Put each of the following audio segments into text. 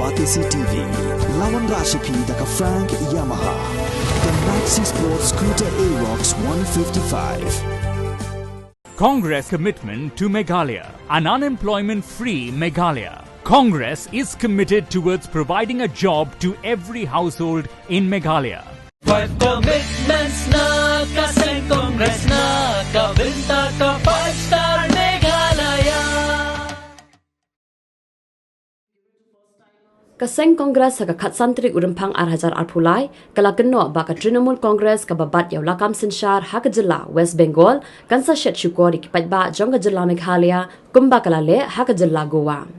Batisi TV, Lawan Rashipi Daka Frank Yamaha, the Maxi Sports Scooter Arox 155. Congress commitment to Meghalaya, an unemployment-free Meghalaya. Congress is committed towards providing a job to every household in Meghalaya. 5 commitments na kasing Congress na kabinta ka 5-star Meghalaya. Kaseng Congress sa kakatsantric urumpang arhajar arpulai, kalakeno baka Trinamool Congress kababat yaw lakam sinshar hakajala West Bengal, kansa Shet Shukor di Paidbah jongajala Meghalaya, Kumba kalale hakajala Goa.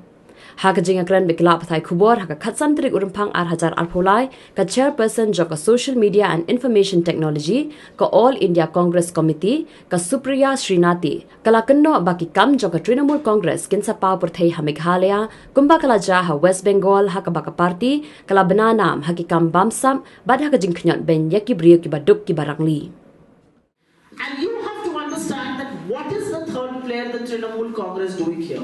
Hakajing akran bikla pathai kubor hakatsantric urumpang arhajar arpulai, ka chairperson joka Social Media and Information Technology, ka All India Congress Committee, ka Supriya Srinati, kalakeno baki kam joka Trinamool Congress kinsa pau perthai ha Meghalaya, Kumba kalaja ha West Bengal hakabaka party, kala bananam hakikam bamsam, bad hakajing knyot ben yaki brio ki baduk ki barangli. And you have to understand that what is the third player the Trinamool Congress doing here?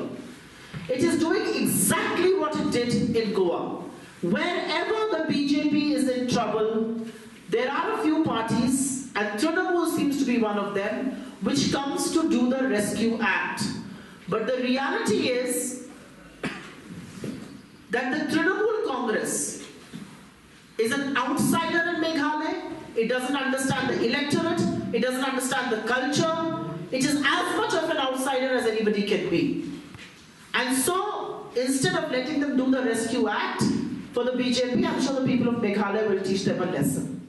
It is doing exactly what it did in Goa. Wherever the BJP is in trouble, there are a few parties, and Trinamool seems to be one of them, which comes to do the rescue act. But the reality is that the Trinamool Congress is an outsider in Meghalaya. It doesn't understand the electorate. It doesn't understand the culture. It is as much of an outsider as anybody can be. And so, instead of letting them do the rescue act for the BJP, I'm sure the people of Meghalaya will teach them a lesson.